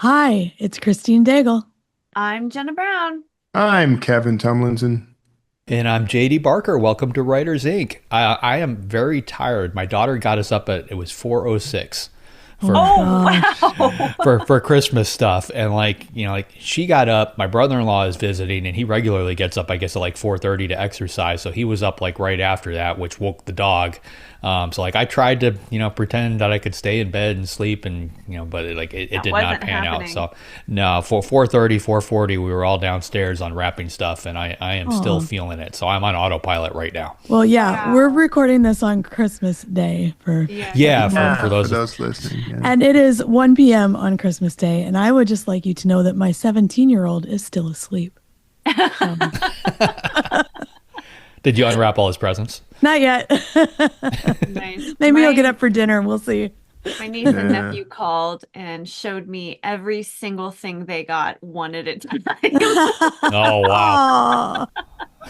Hi, it's Christine Daigle. I'm Jena Brown. I'm Kevin Tumlinson. And I'm JD Barker. Welcome to Writers Inc. I am very tired. My daughter got us up at it was 4:06 Oh for my Oh, gosh. wow. for Christmas stuff, and like she got up. My brother-in-law is visiting, and he regularly gets up, I guess, at like 4:30 to exercise. So he was up like right after that, which woke the dog. So like I tried to pretend that I could stay in bed and sleep, and but it That did not wasn't pan out. happening. So no, for 4:30, 4:40, we were all downstairs unwrapping stuff, and I am still Oh. feeling it. So I'm on autopilot right now. Well, yeah, we're Wow. recording this on Christmas Day Yeah. Yeah, everyone. for those. Listening. Yeah. And it is 1 p.m. on Christmas Day. And I would just like you to know that my 17-year-old is still asleep. Um, Did you unwrap all his presents? not yet. Nice. Maybe he'll My, get up for dinner. We'll see. my niece and Yeah. nephew called and showed me every single thing they got one at a time. Oh wow!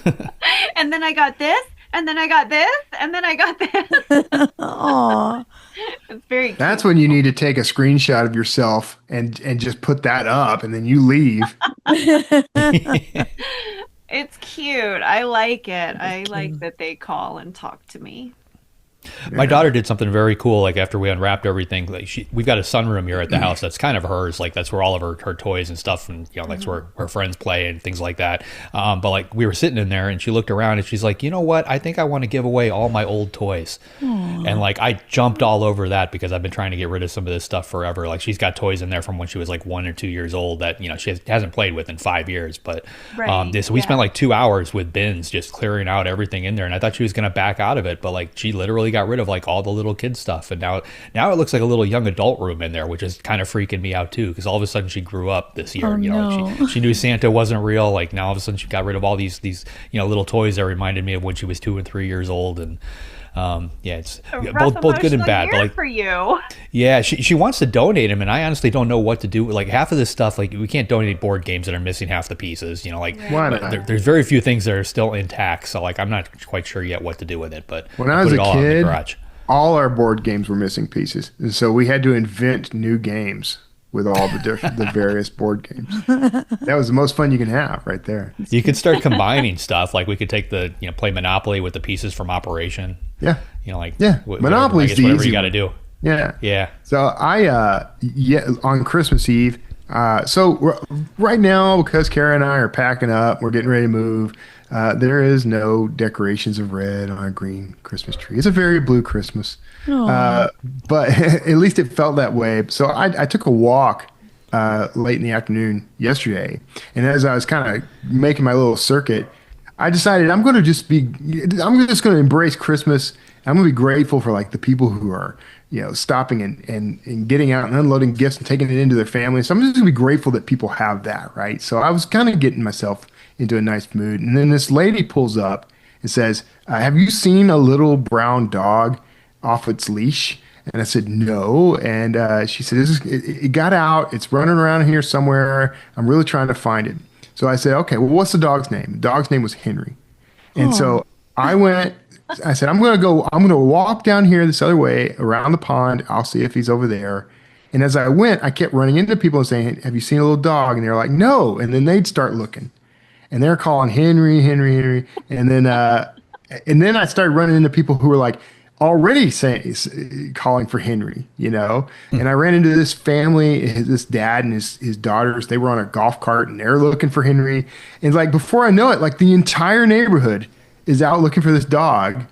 Aw. And then I got this, and then I got this, and then I got this. Aw. It's very cute. That's when you need to take a screenshot of yourself and just put that up, and then you leave. It's cute. I like it. I like that they call and talk to me. My daughter did something very cool. Like after we unwrapped everything, we've got a sunroom here at the house that's kind of hers. Like that's where all of her toys and stuff, and that's where her friends play and things like that. But like we were sitting in there, and she looked around, and she's like, you know what? I think I want to give away all my old toys. And like I jumped all over that because I've been trying to get rid of some of this stuff forever. Like she's got toys in there from when she was like 1 or 2 years old that she hasn't played with in 5 years. But Right, so we yeah. spent like 2 hours with bins just clearing out everything in there, and I thought she was going to back out of it, but like she literally got rid of like all the little kid stuff, and now it looks like a little young adult room in there, which is kind of freaking me out too, because all of a sudden she grew up this year. Oh, Like no. she knew Santa wasn't real. Like now all of a sudden she got rid of all these little toys that reminded me of when she was 2 and 3 years old, and it's A yeah, rough both good and emotional bad. year But like for you. yeah, she wants to donate them, and I honestly don't know what to do. Like half of this stuff, like we can't donate board games that are missing half the pieces. Like Why but not? there's very few things that are still intact. So like I'm not quite sure yet what to do with it. But When I was put a it all out in the kid, garage. all our board games were missing pieces, and so we had to invent new games with all the various board games. That was the most fun you can have, right there. You could start combining stuff. Like we could take the play Monopoly with the pieces from Operation. Yeah, Like Yeah. Monopoly's the whatever easy you got to one. do. yeah. Yeah. So on Christmas Eve. Right now, because Kara and I are packing up, we're getting ready to move. There is no decorations of red on a green Christmas tree. It's a very blue Christmas, Aw. but at least it felt that way. So I took a walk late in the afternoon yesterday, and as I was kind of making my little circuit, I decided I'm just going to embrace Christmas. I'm going to be grateful for like the people who are, stopping and getting out and unloading gifts and taking it into their family. So I'm just going to be grateful that people have that, right? So I was kind of getting myself into a nice mood. And then this lady pulls up and says, have you seen a little brown dog off its leash? And I said, no. And she said, it got out. It's running around here somewhere. I'm really trying to find it. So I said, okay, well, what's the dog's name? The dog's name was Henry. And so I said, I'm going to walk down here this other way around the pond. I'll see if he's over there. And as I went, I kept running into people and saying, have you seen a little dog? And they're like, no. And then they'd start looking and they're calling Henry, Henry, Henry. And then I started running into people who were like already calling for Henry, And I ran into this family, this dad and his daughters. They were on a golf cart and they're looking for Henry. And like before I know it, like the entire neighborhood is out looking for this dog.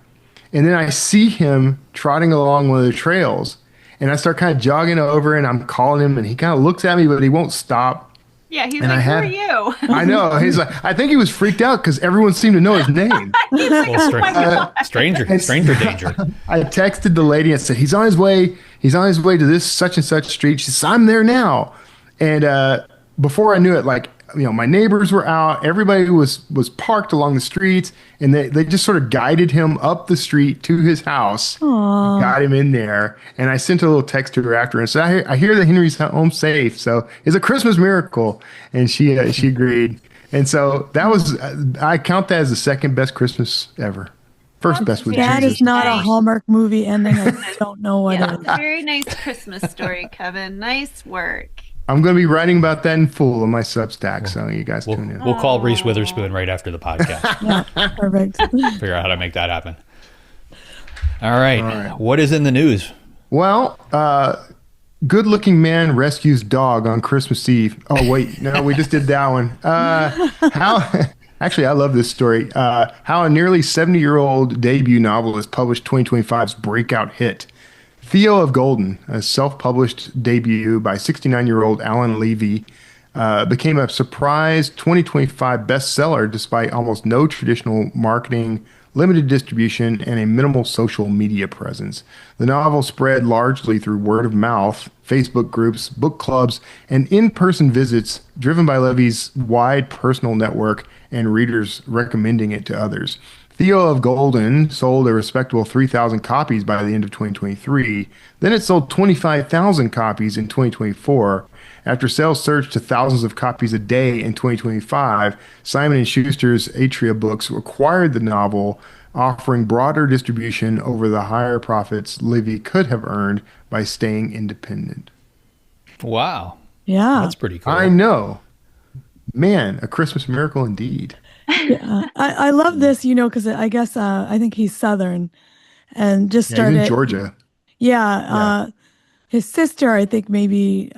And then I see him trotting along one of the trails. And I start kind of jogging over and I'm calling him and he kind of looks at me, but he won't stop. Yeah, he's And like, who are you? I know. He's like, I think he was freaked out because everyone seemed to know his name. He's like, Well, oh my God. stranger danger. I texted the lady and said, he's on his way. He's on his way to this such and such street. She says, I'm there now. And before I knew it, like, my neighbors were out. Everybody was parked along the streets. And they just sort of guided him up the street to his house. Aw. Got him in there. And I sent a little text to her after and said, I hear that Henry's home safe. So it's a Christmas miracle. And she agreed. And so that was, I count that as the second best Christmas ever. First That's best with That Jesus. is not a Nice. Hallmark movie ending. I don't know what Yeah, it is. very nice Christmas story, Kevin. Nice work. I'm going to be writing about that in full on my Substack, so you guys We'll, tune in. we'll call Reese Witherspoon right after the podcast. Yeah, perfect. Figure out how to make that happen. All right. What is in the news? Well, good-looking man rescues dog on Christmas Eve. Oh, wait. No, we just did that one. Actually, I love this story. How a nearly 70-year-old debut novelist published 2025's breakout hit. Theo of Golden, a self-published debut by 69-year-old Alan Levy, became a surprise 2025 bestseller despite almost no traditional marketing, limited distribution, and a minimal social media presence. The novel spread largely through word of mouth, Facebook groups, book clubs, and in-person visits driven by Levy's wide personal network and readers recommending it to others. Theo of Golden sold a respectable 3,000 copies by the end of 2023. Then it sold 25,000 copies in 2024. After sales surged to thousands of copies a day in 2025, Simon & Schuster's Atria Books acquired the novel, offering broader distribution over the higher profits Levy could have earned by staying independent. Wow. Yeah. That's pretty cool. I know. Man, a Christmas miracle indeed. Yeah. I love this, because I guess I think he's Southern and just Yeah, started. he's in Georgia. Yeah. His sister, I think maybe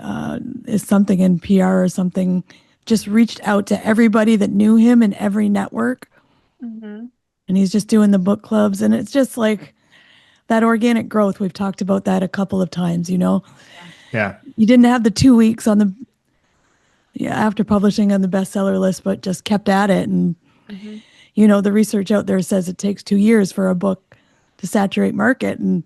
is something in PR or something, just reached out to everybody that knew him in every network. Mm-hmm. And he's just doing the book clubs. And it's just like that organic growth. We've talked about that a couple of times, Yeah. You didn't have the 2 weeks after publishing on the bestseller list, but just kept at it. And, the research out there says it takes 2 years for a book to saturate market. And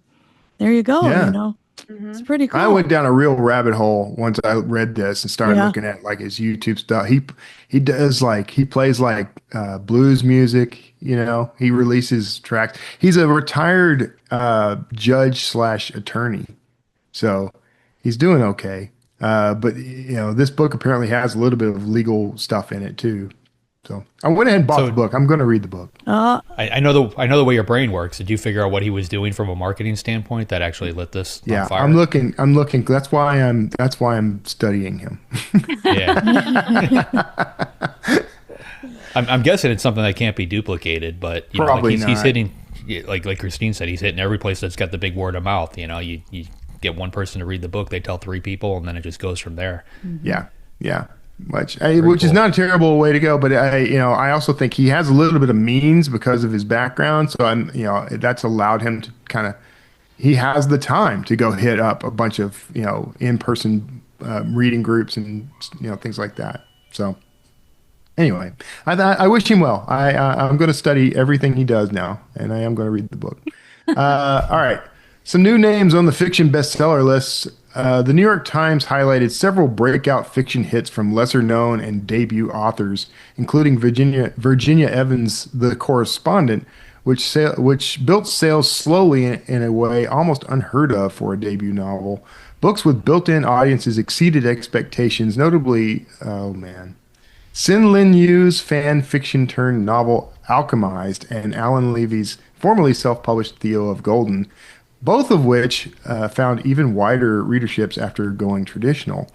there you go, Yeah. It's pretty cool. I went down a real rabbit hole once I read this and started looking at like his YouTube stuff. He plays like blues music, he releases tracks. He's a retired judge / attorney. So he's doing okay. But this book apparently has a little bit of legal stuff in it too. So I went ahead and bought the book. I'm going to read the book. I know the way your brain works. Did you figure out what he was doing from a marketing standpoint that actually lit this on fire? I'm looking. That's why I'm studying him. Yeah. I'm guessing it's something that can't be duplicated, but Probably he's not. hitting, like Christine said, he's hitting every place that's got the big word of mouth. You get one person to read the book, they tell 3 people, and then it just goes from there. Yeah. Which is not a terrible way to go, but I also think he has a little bit of means because of his background. So that's allowed him to he has the time to go hit up a bunch of, in-person reading groups and, things like that. So anyway, I wish him well. I'm going to study everything he does now, and I am going to read the book. All right. Some new names on the fiction bestseller list. The New York Times highlighted several breakout fiction hits from lesser-known and debut authors, including Virginia Evans' The Correspondent, which built sales slowly in a way almost unheard of for a debut novel. Books with built-in audiences exceeded expectations, notably, Sin Lin Yu's fan fiction turned novel Alchemized and Alan Levy's formerly self-published Theo of Golden, both of which found even wider readerships after going traditional.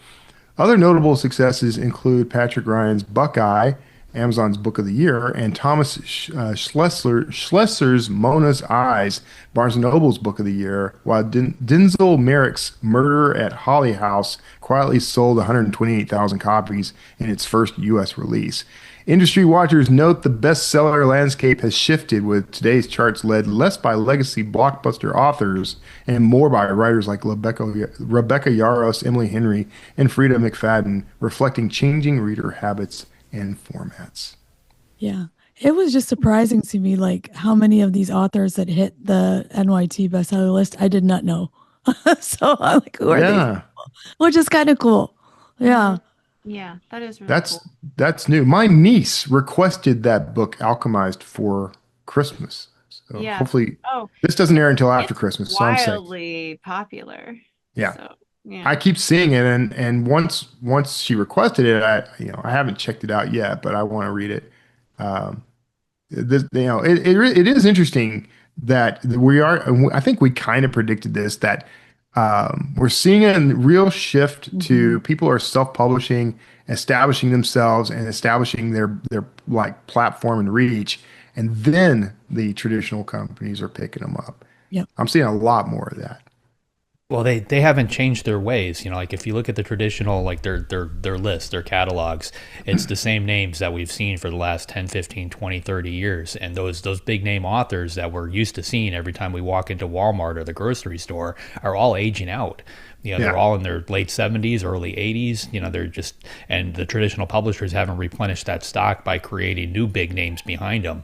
Other notable successes include Patrick Ryan's Buckeye, Amazon's Book of the Year, and Thomas Schlesser's Mona's Eyes, Barnes & Noble's Book of the Year, while Denzel Merrick's Murder at Holly House quietly sold 128,000 copies in its first U.S. release. Industry watchers note the bestseller landscape has shifted, with today's charts led less by legacy blockbuster authors and more by writers like Rebecca Yarros, Emily Henry, and Frida McFadden, reflecting changing reader habits and formats. Yeah. It was just surprising to me, like how many of these authors that hit the NYT bestseller list I did not know. So I'm like, who are these people? Which is kind of cool. Yeah. Yeah, that is really cool. That's new. My niece requested that book Alchemized for Christmas. So hopefully this doesn't air until after Christmas. So I'm wildly popular. Yeah. So, yeah. I keep seeing it, and once she requested it, I haven't checked it out yet, but I want to read it. It is interesting that I think we kind of predicted this, that We're seeing a real shift Mm-hmm. to people are self-publishing, establishing themselves and establishing their like platform and reach, and then the traditional companies are picking them up. Yep. I'm seeing a lot more of that. Well, they haven't changed their ways. You know, like if you look at the traditional, like their lists, their catalogs, it's the same names that we've seen for the last 10, 15, 20, 30 years. And those big name authors that we're used to seeing every time we walk into Walmart or the grocery store are all aging out. You know, they're Yeah. all in their late 70s, early 80s. You know, they're just, and the traditional publishers haven't replenished that stock by creating new big names behind them.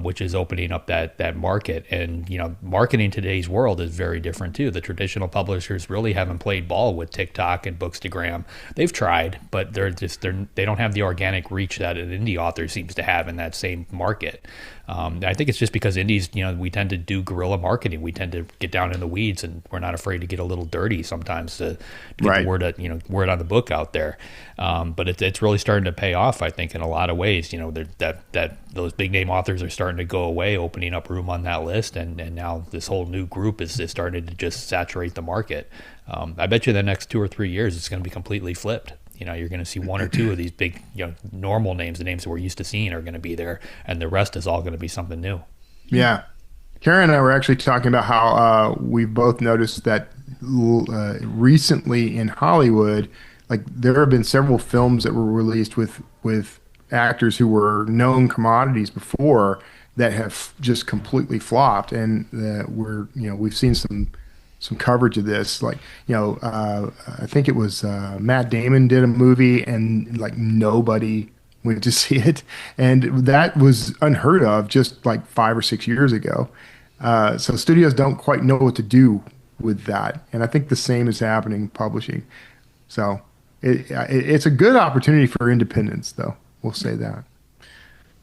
Which is opening up that market. And you know, marketing today's world is very different too. The traditional publishers really haven't played ball with TikTok and Bookstagram. They've tried, but they don't have the organic reach that an indie author seems to have in that same market. I think it's just because indies, you know, we tend to do guerrilla marketing. We tend to get down in the weeds, and we're not afraid to get a little dirty sometimes to get Right. the word on the book out there. But it's really starting to pay off, I think, in a lot of ways. You know, that those big name authors are starting to go away, opening up room on that list, and now this whole new group is starting to just saturate the market. I bet you the next 2 or 3 years it's going to be completely flipped. You know, you're going to see one or two of these big, you know, normal names, the names that we're used to seeing, are going to be there, and the rest is all going to be something new. Yeah. Karen and I were actually talking about how we've both noticed that recently in Hollywood, like there have been several films that were released with actors who were known commodities before that have just completely flopped, and we've seen some coverage of this. Like, I think it was Matt Damon did a movie and like nobody went to see it. And that was unheard of just like 5 or 6 years ago. So studios don't quite know what to do with that. And I think the same is happening in publishing. So it's a good opportunity for independence, though. We'll say that.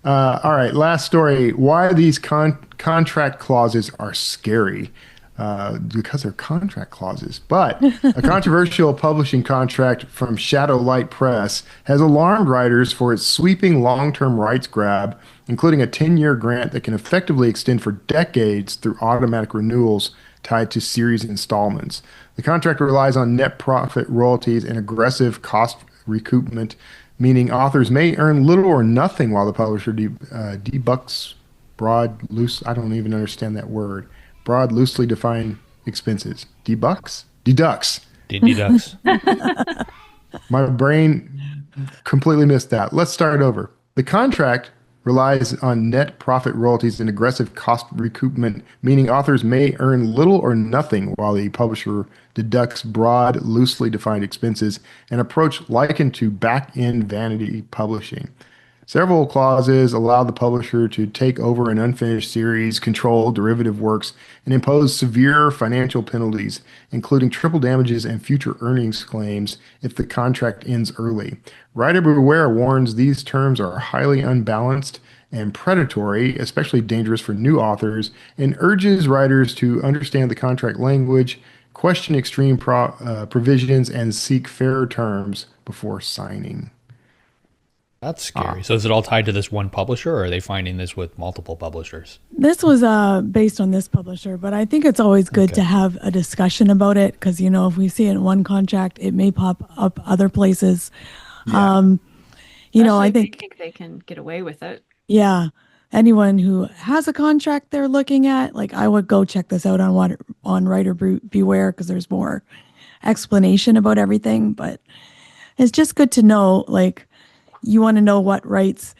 All right, last story. Why these contract clauses are scary. Because they're contract clauses. But a controversial publishing contract from Shadowlight Press has alarmed writers for its sweeping long-term rights grab, including a 10-year grant that can effectively extend for decades through automatic renewals tied to series installments. The contract relies on net profit royalties and aggressive cost recoupment, meaning authors may earn little or nothing while the publisher debucks broad, loose, I don't even understand that word. Broad, loosely defined expenses. Deducts. Deducts. My brain completely missed that. Let's start over. The contract relies on net profit royalties and aggressive cost recoupment, meaning authors may earn little or nothing while the publisher deducts broad, loosely defined expenses, an approach likened to back-end vanity publishing. Several clauses allow the publisher to take over an unfinished series, control derivative works, and impose severe financial penalties, including triple damages and future earnings claims if the contract ends early. Writer Beware warns these terms are highly unbalanced and predatory, especially dangerous for new authors, and urges writers to understand the contract language, question extreme provisions, and seek fair terms before signing. That's scary. So is it all tied to this one publisher, or are they finding this with multiple publishers? This was based on this publisher, but I think it's always good to have a discussion about it because, you know, if we see it in one contract, it may pop up other places. Yeah. I Especially if they think, they can get away with it. yeah, anyone who has a contract they're looking at, like I would go check this out on Writer Beware because there's more explanation about everything. But it's just good to know, like, you want to know what rights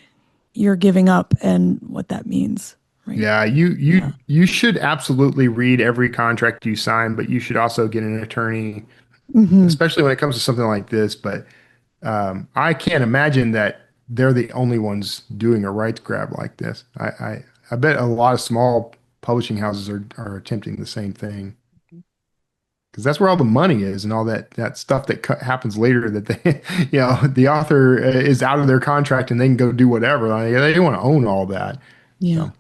you're giving up and what that means, right? Yeah, you should absolutely read every contract you sign, but you should also get an attorney, especially when it comes to something like this. But I can't imagine that they're the only ones doing a rights grab like this. I bet a lot of small publishing houses are attempting the same thing. Because that's where all the money is and all that stuff that happens later that they, the author is out of their contract and they can go do whatever. Like, they want to own all that. Yeah. So.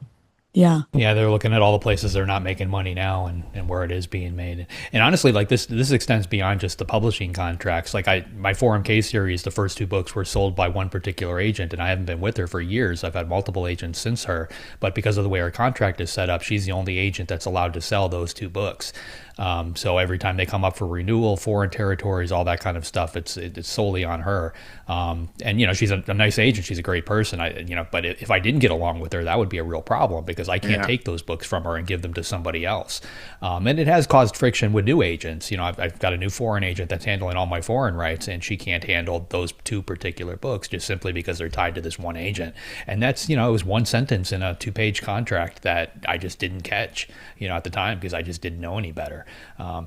Yeah. Yeah, they're looking at all the places they're not making money now and where it is being made. And honestly, like this extends beyond just the publishing contracts. Like my 4MK series, the first two books were sold by one particular agent, and I haven't been with her for years. I've had multiple agents since her, but because of the way her contract is set up, she's the only agent that's allowed to sell those two books. So every time they come up for renewal, foreign territories, all that kind of stuff, it's solely on her. And she's a nice agent. She's a great person. But if I didn't get along with her, that would be a real problem because I can't take those books from her and give them to somebody else. And it has caused friction with new agents. I've got a new foreign agent that's handling all my foreign rights, and she can't handle those two particular books just simply because they're tied to this one agent. And that's, it was one sentence in a 2-page contract that I just didn't catch, at the time because I just didn't know any better.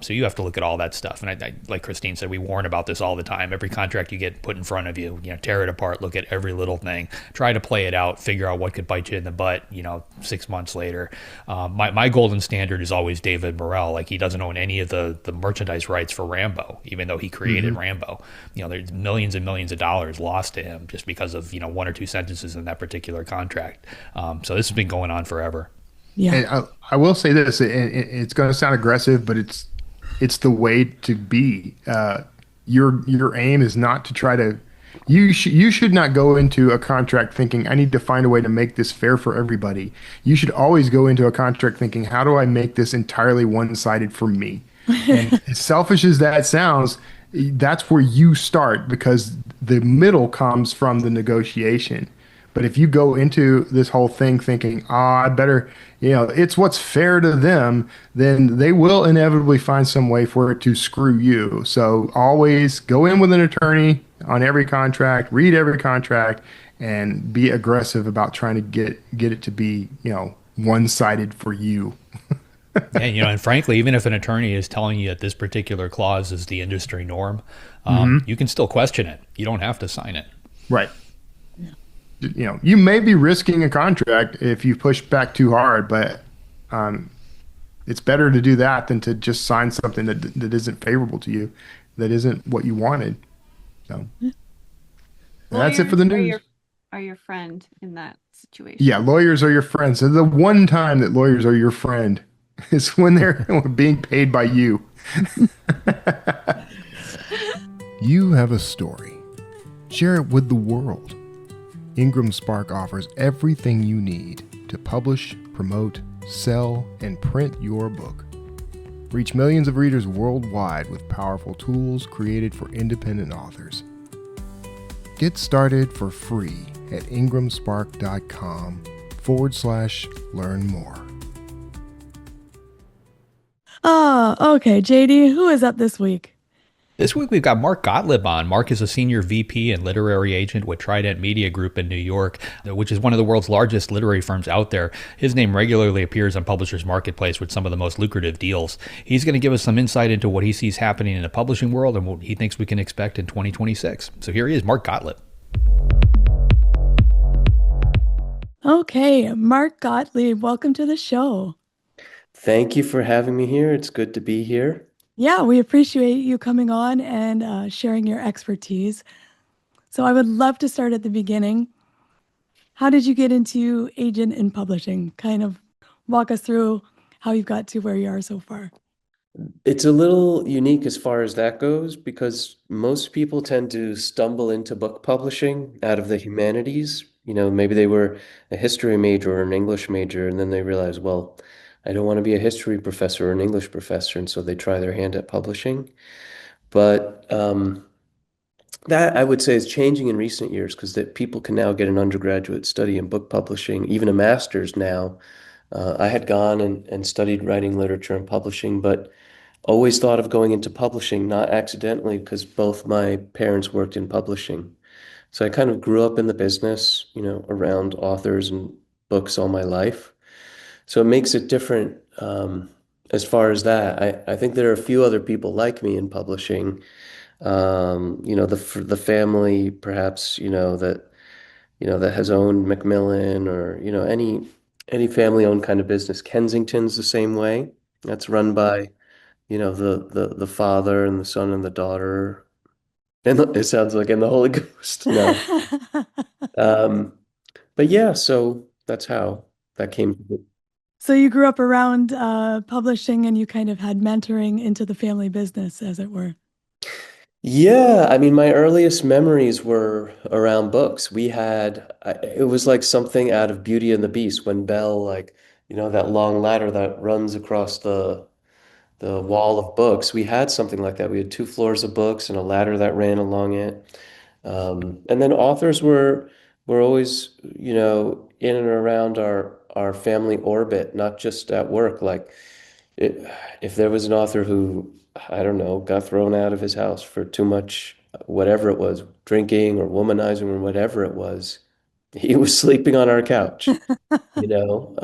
So you have to look at all that stuff. And I like Christine said, we warn about this all the time. Every contract you get put in front of you, tear it apart, look at every little thing, try to play it out, figure out what could bite you in the butt, 6 months later. My golden standard is always David Morrell. Like, he doesn't own any of the merchandise rights for Rambo, even though he created Rambo. There's millions and millions of dollars lost to him just because of, one or two sentences in that particular contract. So this has been going on forever. Yeah. And I will say this, it's going to sound aggressive, but it's the way to be. Your aim is not to try to, you should not go into a contract thinking, I need to find a way to make this fair for everybody. You should always go into a contract thinking, how do I make this entirely one-sided for me? And as selfish as that sounds, that's where you start, because the middle comes from the negotiation. But if you go into this whole thing thinking, I better, it's what's fair to them, then they will inevitably find some way for it to screw you. So always go in with an attorney on every contract, read every contract, and be aggressive about trying to get it to be, one-sided for you. And frankly, even if an attorney is telling you that this particular clause is the industry norm, you can still question it. You don't have to sign it. Right. You may be risking a contract if you push back too hard, but it's better to do that than to just sign something that isn't favorable to you, that isn't what you wanted. So that's it for the news. Are your friend in that situation? Yeah, lawyers are your friends. So the one time that lawyers are your friend is when they're being paid by you. You have a story. Share it with the world. Ingram Spark offers everything you need to publish, promote, sell, and print your book. Reach millions of readers worldwide with powerful tools created for independent authors. Get started for free at ingramspark.com/learn more. Okay, JD, who is up this week? This week we've got Mark Gottlieb on. Mark is a senior VP and literary agent with Trident Media Group in New York, which is one of the world's largest literary firms out there. His name regularly appears on Publishers Marketplace with some of the most lucrative deals. He's going to give us some insight into what he sees happening in the publishing world and what he thinks we can expect in 2026. So here he is, Mark Gottlieb. Okay, Mark Gottlieb, welcome to the show. Thank you for having me here. It's good to be here. Yeah, we appreciate you coming on and sharing your expertise. So I would love to start at the beginning. How did you get into agent and publishing? Kind of walk us through how you've got to where you are so far. It's a little unique as far as that goes, because most people tend to stumble into book publishing out of the humanities. Maybe they were a history major or an English major, and then they realize, well, I don't want to be a history professor or an English professor, and so they try their hand at publishing. But that, I would say, is changing in recent years, because that people can now get an undergraduate study in book publishing, even a master's now. I had gone and studied writing, literature, and publishing, but always thought of going into publishing, not accidentally, because both my parents worked in publishing. So I kind of grew up in the business, around authors and books all my life. So it makes it different as far as that. I think there are a few other people like me in publishing. The family, perhaps, that has owned Macmillan, or any family-owned kind of business. Kensington's the same way. That's run by the father and the son and the daughter. And it sounds like in the Holy Ghost. No. But yeah, so that's how that came to be. So you grew up around publishing and you kind of had mentoring into the family business, as it were. Yeah, I mean, my earliest memories were around books. It was like something out of Beauty and the Beast when Belle, like, that long ladder that runs across the wall of books. We had something like that. We had two floors of books and a ladder that ran along it. And then authors were always, in and around our family orbit, not just at work. Like it, if there was an author who, I don't know, got thrown out of his house for too much, whatever it was, drinking or womanizing or whatever it was, he was sleeping on our couch, you know?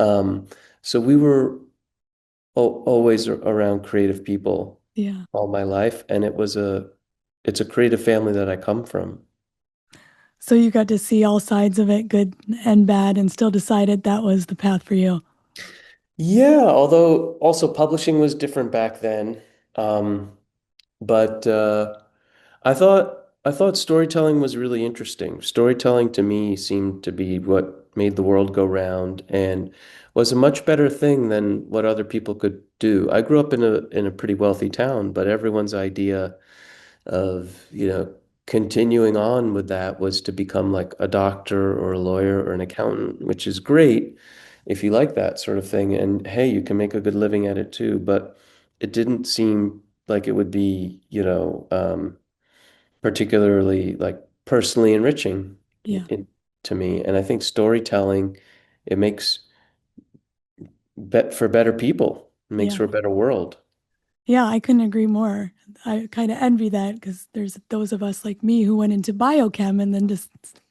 So we were always around creative people Yeah. all my life, and it's a creative family that I come from. So you got to see all sides of it, good and bad, and still decided that was the path for you. Yeah, although also publishing was different back then. Um, but I thought storytelling was really interesting. Storytelling to me seemed to be what made the world go round and was a much better thing than what other people could do. I grew up in a pretty wealthy town, but everyone's idea of, continuing on with that was to become like a doctor or a lawyer or an accountant, which is great if you like that sort of thing. And hey, you can make a good living at it too. But it didn't seem like it would be, particularly like personally enriching Yeah. to me. And I think storytelling, it makes bet for better people, it makes Yeah. for a better world. Yeah, I couldn't agree more. I kind of envy that because there's those of us like me who went into biochem and then just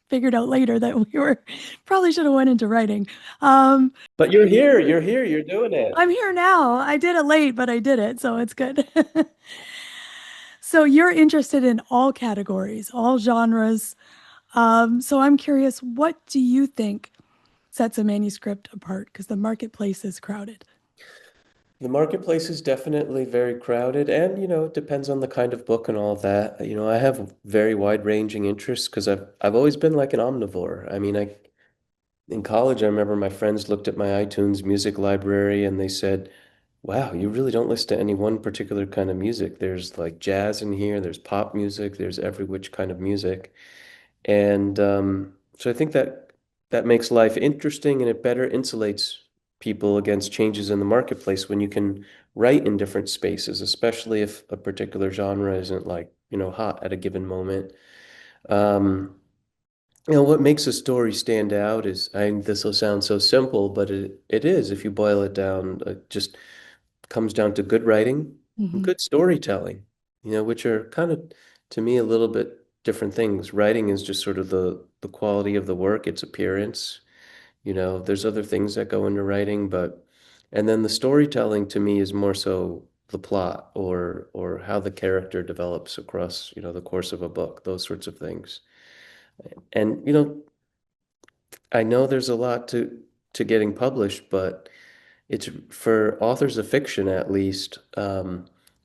figured out later that we were probably should have went into writing. Um, But you're doing it. I'm here now. I did it late, but I did it, so it's good. So you're interested in all categories, all genres. So I'm curious, what do you think sets a manuscript apart? Because the marketplace is crowded. The marketplace is definitely very crowded, and it depends on the kind of book and all of that. I have very wide-ranging interests because I've always been like an omnivore. I mean, I in college, I remember my friends looked at my iTunes music library and they said, "Wow, you really don't listen to any one particular kind of music. There's like jazz in here, there's pop music, there's every which kind of music." And so I think that makes life interesting and it better insulates people against changes in the marketplace when you can write in different spaces, especially if a particular genre isn't like, hot at a given moment. Um, what makes a story stand out is, this will sound so simple, but it is, if you boil it down, just comes down to good writing and Hmm. good storytelling, which are kind of, to me, a little bit different things. Writing is just sort of the quality of the work, its appearance. There's other things that go into writing, and then the storytelling to me is more so the plot or how the character develops across, the course of a book, those sorts of things. And, I know there's a lot to getting published, but it's for authors of fiction at least,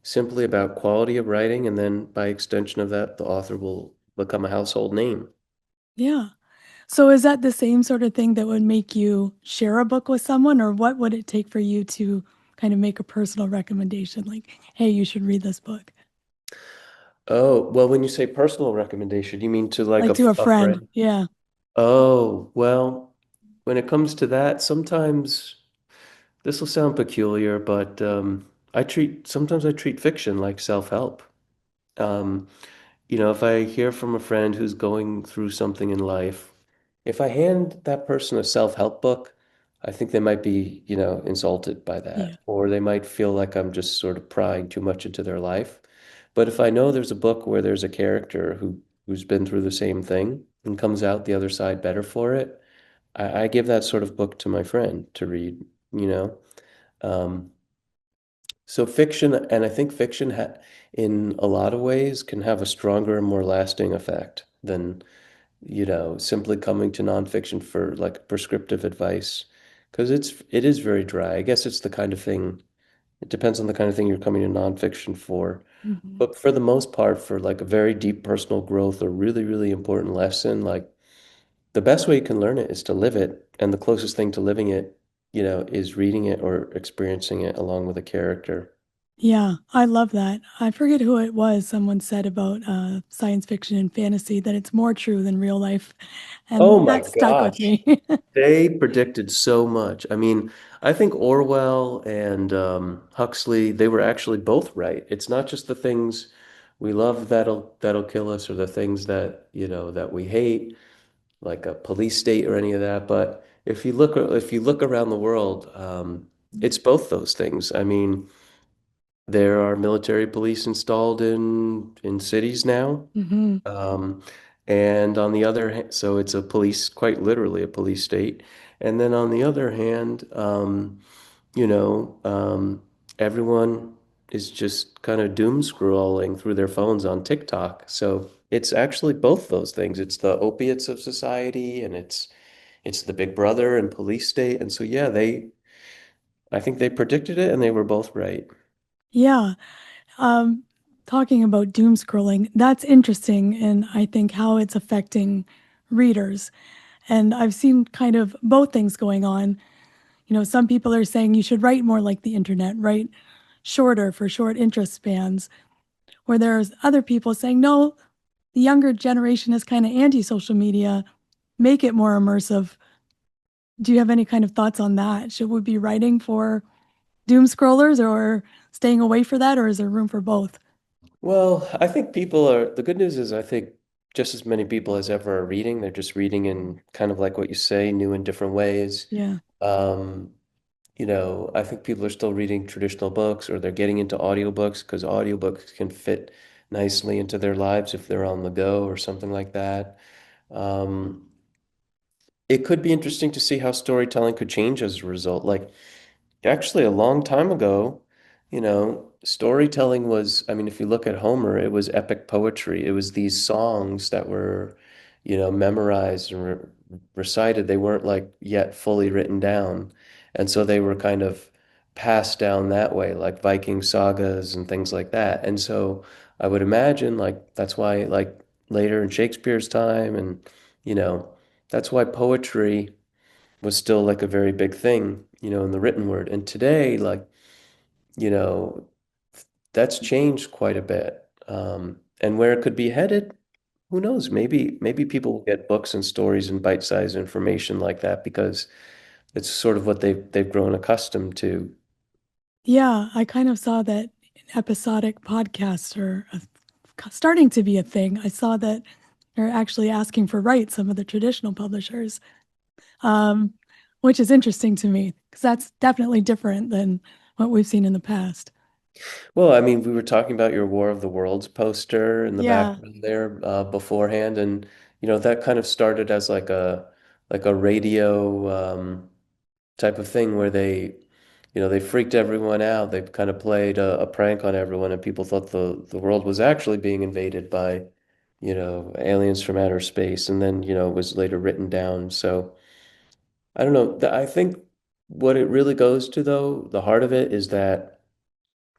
simply about quality of writing, and then by extension of that, the author will become a household name. Yeah. So is that the same sort of thing that would make you share a book with someone, or what would it take for you to kind of make a personal recommendation, like, hey, you should read this book, Oh, well, when you say personal recommendation, you mean to like like to a a friend? friend? Yeah. Oh, well, when it comes to that, sometimes this will sound peculiar, but sometimes I treat fiction like self-help. Um, if I hear from a friend who's going through something in life, if I hand that person a self-help book, I think they might be, insulted by Yeah. that, or they might feel like I'm just sort of prying too much into their life. But if I know there's a book where there's a character who's been through the same thing and comes out the other side better for it, I give that sort of book to my friend to read, you know. Um, so fiction, and I think fiction in a lot of ways can have a stronger and more lasting effect than, simply coming to nonfiction for like prescriptive advice. Because it is very dry. I guess it's the kind of thing, it depends on the kind of thing you're coming to nonfiction for. Hmm. But for the most part, for like a very deep personal growth or really, really important lesson, like the best way you can learn it is to live it. And the closest thing to living it is reading it or experiencing it along with a character. Yeah, I love that. I forget who it was. Someone said about science fiction and fantasy that it's more true than real life. Oh And my that stuck with gosh. me. They predicted so much. I mean, I think Orwell and Huxley, they were actually both right. It's not just the things we love that'll kill us or the things that, that we hate, like a police state or any of that. But if you look around the world, it's both those things. I mean, there are military police installed in cities now. hmm Um, and on the other hand, so it's a police, quite literally a police state. And then on the other hand, you know, um, everyone is just kind of doom scrolling through their phones on TikTok. So it's actually both those things. It's the opiates of society, and it's the Big Brother and police state. And so yeah, I think they predicted it, and they were both right. Yeah. Um, Talking about doom scrolling, that's interesting. And I think how it's affecting readers. And I've seen kind of both things going on. Some people are saying you should write more like the internet, write shorter for short interest spans, where there's other people saying, no, the younger generation is kind of anti-social media, make it more immersive. Do you have any kind of thoughts on that? Should we be writing for doom scrollers or staying away for that, or is there room for both? Well, I think the good news is I think just as many people as ever are reading. They're just reading in kind of like what you say, new and different ways. Yeah. Um, I think people are still reading traditional books or they're getting into audiobooks because audiobooks can fit nicely into their lives if they're on the go or something like that. Um, it could be interesting to see how storytelling could change as a result. Like, actually, a long time ago, storytelling was, I mean, if you look at Homer, it was epic poetry. It was these songs that were, memorized and recited. They weren't like yet fully written down. And so they were kind of passed down that way, like Viking sagas and things like that. And so I would imagine like that's why like later in Shakespeare's time and, you know, that's why poetry was still like a very big thing, in the written word. And today, like, you know, that's changed quite a bit. And where it could be headed, who knows? Maybe people will get books and stories and bite-sized information like that because it's sort of what they've grown accustomed to. Yeah, I kind of saw that episodic podcasts are starting to be a thing. I saw that they're actually asking for rights, some of the traditional publishers, um, which is interesting to me because that's definitely different than what we've seen in the past. Well, I mean, we were talking about your War of the Worlds poster in the Yeah. background there beforehand, and that kind of started as like a radio type of thing where they freaked everyone out. They kind of played a prank on everyone, and people thought the world was actually being invaded by, aliens from outer space. And then, it was later written down. So I don't know. I think what it really goes to, though, the heart of it is that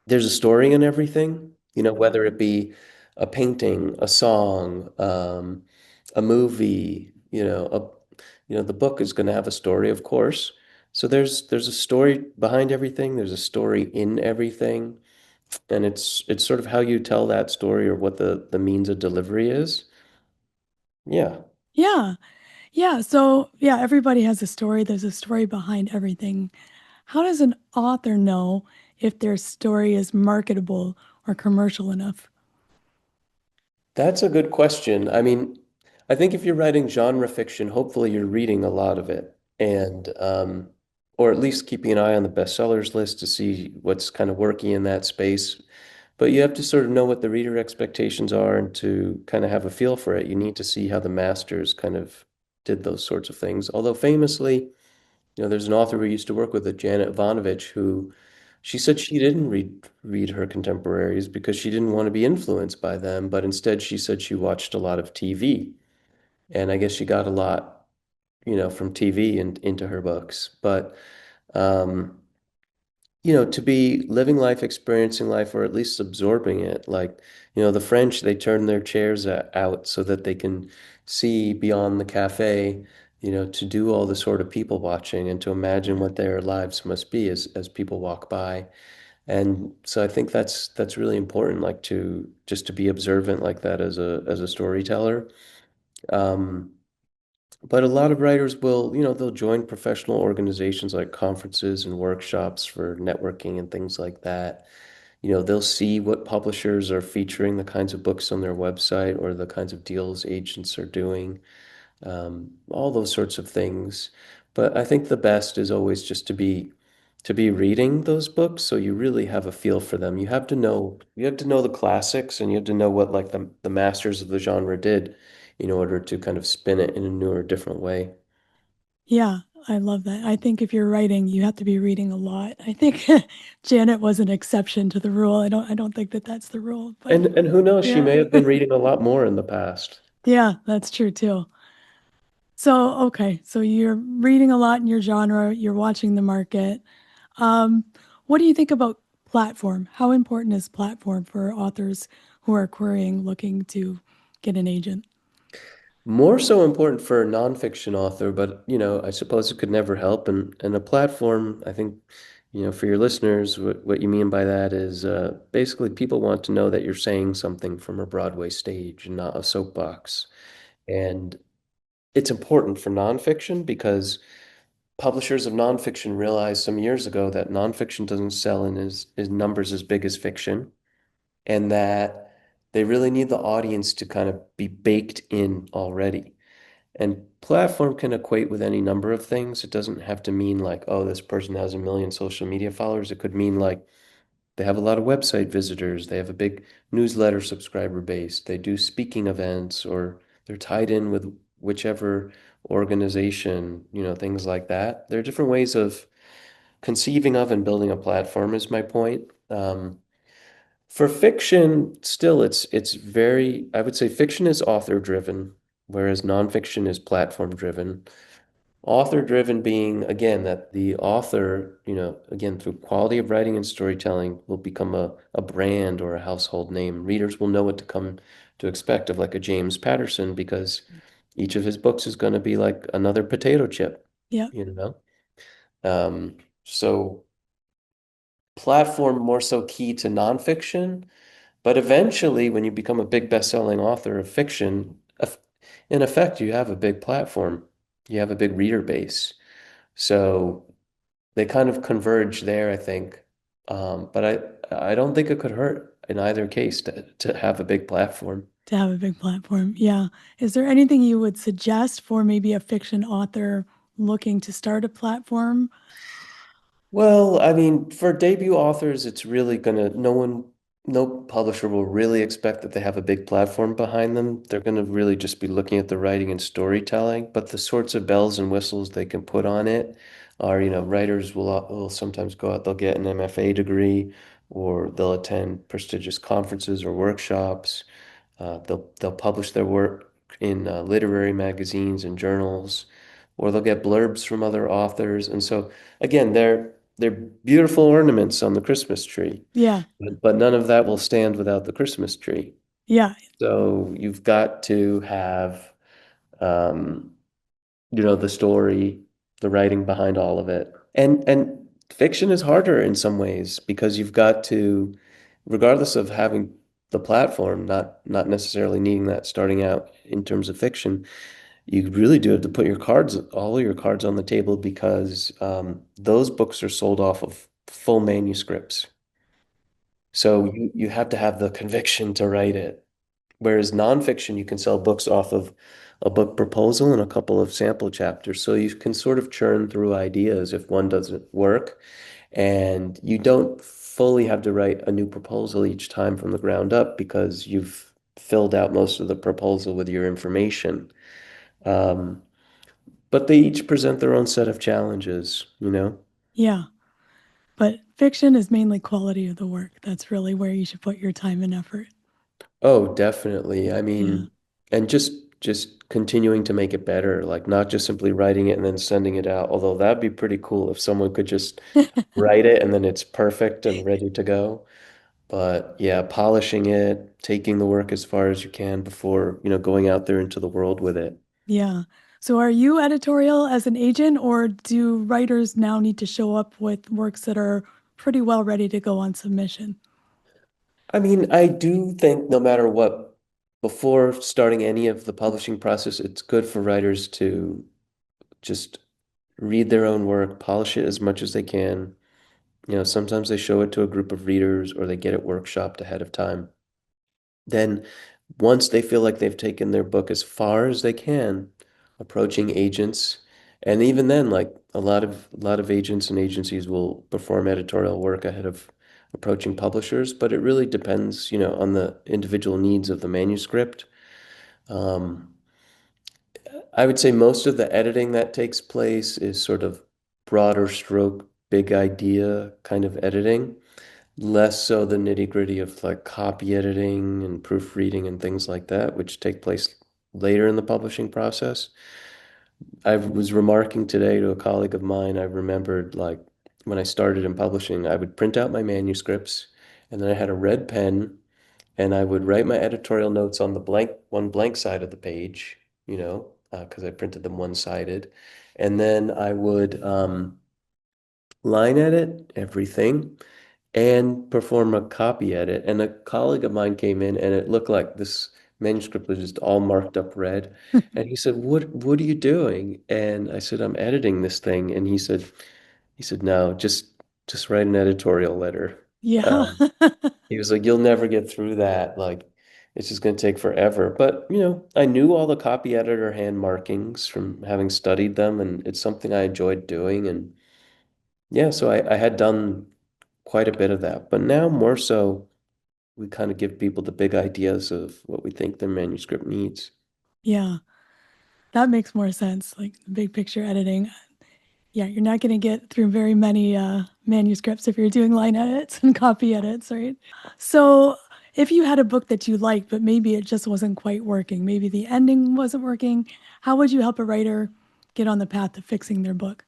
there's a story in everything, whether it be a painting, a song, a movie, the book is going to have a story, of course. So there's a story behind everything. There's a story in everything, and it's sort of how you tell that story or what the means of delivery is. Yeah. Yeah. Yeah. So, yeah, everybody has a story. There's a story behind everything. How does an author know if their story is marketable or commercial enough? That's a good question. I mean, I think if you're writing genre fiction, hopefully you're reading a lot of it and or at least keeping an eye on the bestsellers list to see what's kind of working in that space. But you have to sort of know what the reader expectations are and to kind of have a feel for it. You need to see how the masters kind of did those sorts of things. Although famously, there's an author we used to work with, Janet Ivanovich, who she said she didn't read her contemporaries because she didn't want to be influenced by them, but instead she said she watched a lot of TV. And I guess she got a lot, from TV and into her books. But um, to be living life, experiencing life, or at least absorbing it. Like, the French, they turn their chairs out so that they can see beyond the cafe, to do all the sort of people watching and to imagine what their lives must be as people walk by. And so I think that's really important, like to just to be observant like that as a storyteller. Um, but a lot of writers will, they'll join professional organizations like conferences and workshops for networking and things like that. They'll see what publishers are featuring, the kinds of books on their website or the kinds of deals agents are doing, all those sorts of things. But I think the best is always just to be reading those books so you really have a feel for them. You have to know the classics and you have to know what like the masters of the genre did in order to kind of spin it in a new or different way. Yeah, I love that. I think if you're writing, you have to be reading a lot. I think Janet was an exception to the rule. I don't think that that's the rule, but And who knows, she yeah. may have been reading a lot more in the past. Yeah, that's true too. So, okay, so you're reading a lot in your genre, you're watching the market. Um, what do you think about platform? How important is platform for authors who are querying, looking to get an agent? More so important for a nonfiction author, but I suppose it could never help. And a platform, I think, for your listeners, what you mean by that is basically people want to know that you're saying something from a Broadway stage and not a soapbox. And it's important for nonfiction because publishers of nonfiction realized some years ago that nonfiction doesn't sell in as numbers as big as fiction, and that they really need the audience to kind of be baked in already. And platform can equate with any number of things. It doesn't have to mean like, oh, this person has a million social media followers. It could mean like they have a lot of website visitors, they have a big newsletter subscriber base, they do speaking events, or they're tied in with whichever organization, things like that. There are different ways of conceiving of and building a platform, is my point. For fiction, still, it's very, I would say fiction is author driven, whereas nonfiction is platform driven. Author driven being, again, that the author, again, through quality of writing and storytelling, will become a brand or a household name. Readers will know what to come to expect of like a James Patterson because each of his books is going to be like another potato chip, Yeah, you know? So platform more so key to nonfiction, but eventually when you become a big best-selling author of fiction, in effect, you have a big platform. You have a big reader base. So they kind of converge there, I think. But I don't think it could hurt in either case to have a big platform. to have a big platform. Yeah. Is there anything you would suggest for maybe a fiction author looking to start a platform? Well, I mean, for debut authors, it's really gonna, no publisher will really expect that they have a big platform behind them. They're gonna really just be looking at the writing and storytelling, but the sorts of bells and whistles they can put on it are, writers will sometimes go out, they'll get an MFA degree, or they'll attend prestigious conferences or workshops. They'll publish their work in literary magazines and journals, or they'll get blurbs from other authors. And so again, they're beautiful ornaments on the Christmas tree, Yeah. but none of that will stand without the Christmas tree. Yeah. So you've got to have, um, the story, the writing behind all of it. And fiction is harder in some ways because you've got to, regardless of having the platform, not necessarily needing that starting out in terms of fiction, you really do have to put all of your cards on the table because those books are sold off of full manuscripts. So you have to have the conviction to write it. Whereas nonfiction, you can sell books off of a book proposal and a couple of sample chapters. So you can sort of churn through ideas if one doesn't work. And you don't fully have to write a new proposal each time from the ground up because you've filled out most of the proposal with your information. Um, but they each present their own set of challenges. Yeah. But fiction is mainly quality of the work. That's really where you should put your time and effort. Oh, definitely. I Yeah. mean, and just continuing to make it better, like not just simply writing it and then sending it out, although that'd be pretty cool if someone could just write it and then it's perfect and ready to go. But yeah, polishing it, taking the work as far as you can before, going out there into the world with it. Yeah. So are you editorial as an agent, or do writers now need to show up with works that are pretty well ready to go on submission? I mean, I do think no matter what, before starting any of the publishing process, it's good for writers to just read their own work, polish it as much as they can. Sometimes they show it to a group of readers or they get it workshopped ahead of time. Then, once they feel like they've taken their book as far as they can, approaching agents, and even then, like a lot of agents and agencies will perform editorial work ahead of approaching publishers, but it really depends, on the individual needs of the manuscript. Um, I would say most of the editing that takes place is sort of broader stroke, big idea kind of editing, less so the nitty-gritty of like copy editing and proofreading and things like that, which take place later in the publishing process. I was remarking today to a colleague of mine, I remembered like when I started in publishing, I would print out my manuscripts and then I had a red pen and I would write my editorial notes on the blank side of the page, because I printed them one-sided. And then I would line edit everything and perform a copy edit. And a colleague of mine came in and it looked like this manuscript was just all marked up red. And he said, "What are you doing?" And I said, "I'm editing this thing." And he said, "No, just write an editorial letter." Yeah. Um, he was like, "You'll never get through that. Like, it's just going to take forever." But, I knew all the copy editor hand markings from having studied them, and it's something I enjoyed doing. And yeah, so I had done quite a bit of that. But now more so, we kind of give people the big ideas of what we think their manuscript needs. Yeah, that makes more sense. Like the big picture editing. Yeah, you're not going to get through very many manuscripts if you're doing line edits and copy edits, right? So, if you had a book that you liked, but maybe it just wasn't quite working, maybe the ending wasn't working, how would you help a writer get on the path to fixing their book?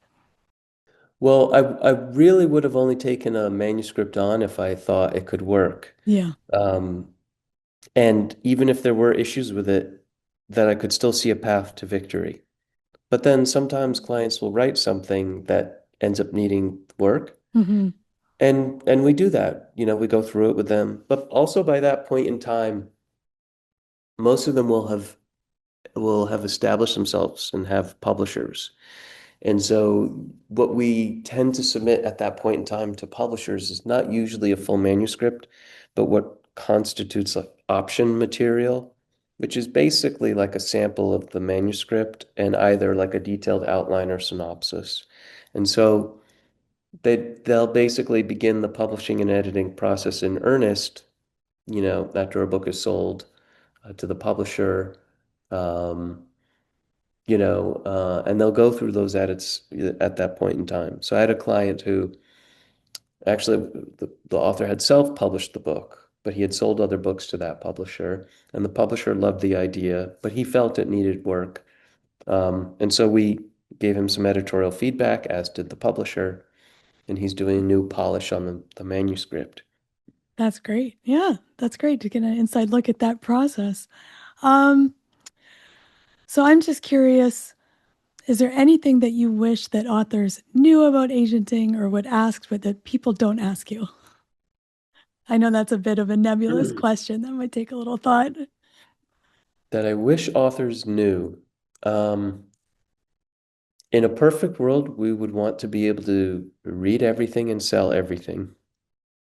Well, I really would have only taken a manuscript on if I thought it could work. Yeah. Um, and even if there were issues with it, that I could still see a path to victory. But then sometimes clients will write something that ends up needing work. Hmm. And we do that. We go through it with them. But also by that point in time, most of them will have established themselves and have publishers. And so what we tend to submit at that point in time to publishers is not usually a full manuscript, but what constitutes like option material, which is basically like a sample of the manuscript and either like a detailed outline or synopsis. And so they'll basically begin the publishing and editing process in earnest, after a book is sold to the publisher. Um, and they'll go through those edits at that point in time. So I had a client who actually the author had self-published the book, but he had sold other books to that publisher, and the publisher loved the idea, but he felt it needed work. And so we gave him some editorial feedback, as did the publisher, and he's doing a new polish on the manuscript. That's great. Yeah, that's great to get an inside look at that process. Um, so I'm just curious, is there anything that you wish that authors knew about agenting or would ask, but that people don't ask you? I know that's a bit of a nebulous question. That might take a little thought. That I wish authors knew. Um, in a perfect world, we would want to be able to read everything and sell everything.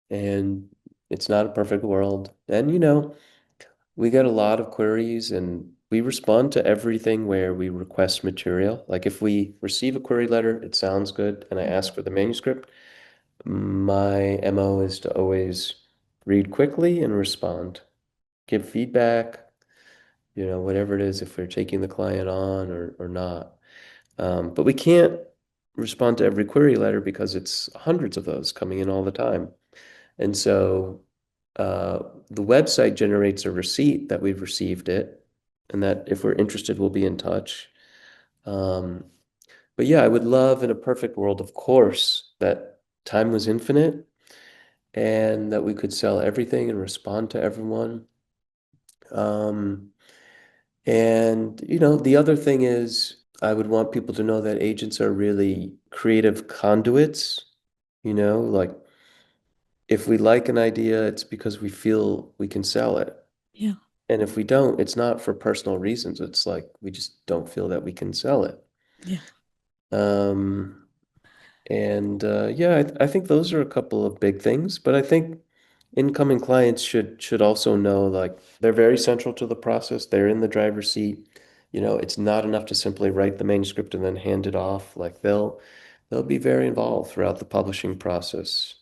And it's not a perfect world. And, we get a lot of queries and we respond to everything where we request material. Like if we receive a query letter, it sounds good, and I ask for the manuscript, my MO is to always read quickly and respond, give feedback, whatever it is, if we're taking the client on or not. But we can't respond to every query letter because it's hundreds of those coming in all the time. And so the website generates a receipt that we've received it, and that if we're interested, we'll be in touch. Um, but yeah, I would love in a perfect world, of course, that time was infinite and that we could sell everything and respond to everyone. And the other thing is, I would want people to know that agents are really creative conduits, like if we like an idea, it's because we feel we can sell it. Yeah. And if we don't, it's not for personal reasons. It's like we just don't feel that we can sell it. Yeah. Um, and yeah, I think those are a couple of big things. But I think incoming clients should also know like they're very central to the process. They're in the driver's seat. It's not enough to simply write the manuscript and then hand it off. Like they'll be very involved throughout the publishing process.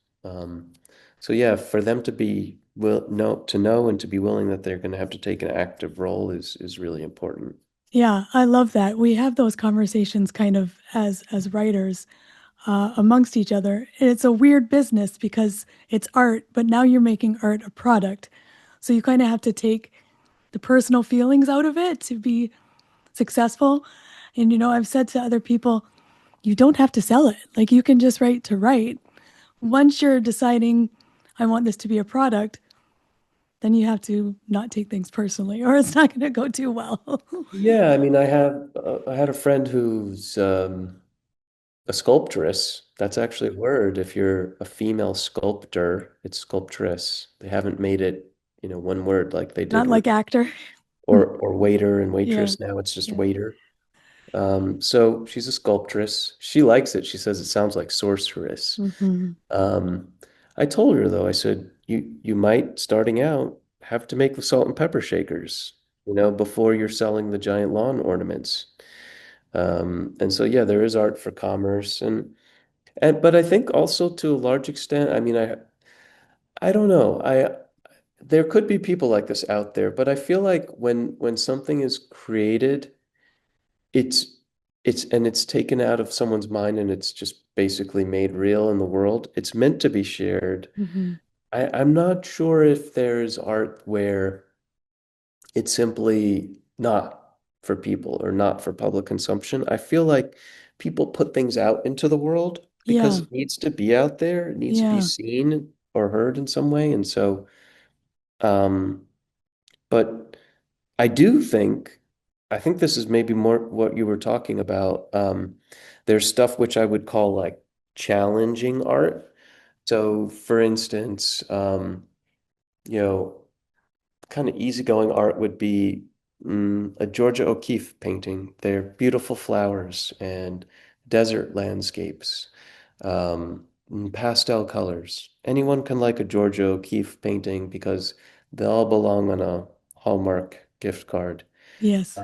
So yeah, for them to be know and to be willing that they're going to have to take an active role is really important. Yeah, I love that. We have those conversations kind of as writers amongst each other. And it's a weird business because it's art, but now you're making art a product. So you kind of have to take the personal feelings out of it to be successful. And I've said to other people, you don't have to sell it. Like you can just write to write. Once you're deciding I want this to be a product, then you have to not take things personally or it's not going to go too well. Yeah, I mean, I had a friend who's a sculptress. That's actually a word. If you're a female sculptor, it's sculptress. They haven't made it, one word like they Not did with like actor. or waiter and Yeah. waitress. Now it's just Yeah. waiter. So she's a sculptress. She likes it. She says it sounds like sorceress. Hmm. Um, I told her though, I said, you might starting out have to make the salt and pepper shakers, before you're selling the giant lawn ornaments. And so yeah, there is art for commerce and but I think also to a large extent, I mean, I don't know. There could be people like this out there, but I feel like when something is created, it's it's taken out of someone's mind and it's just basically made real in the world. It's meant to be shared. Hmm. I'm not sure if there's art where it's simply not for people or not for public consumption. I feel like people put things out into the world because Yeah. it needs to be out there, it needs to be Yeah. seen or heard in some way. And so, um, but I do think, I think this is maybe more what you were talking about. There's stuff which I would call like challenging art. So, for instance, you know, kind of easygoing art would be a Georgia O'Keeffe painting. They're beautiful flowers and desert landscapes, and pastel colors. Anyone can like a Georgia O'Keeffe painting because they all belong on a Hallmark gift card. Yes.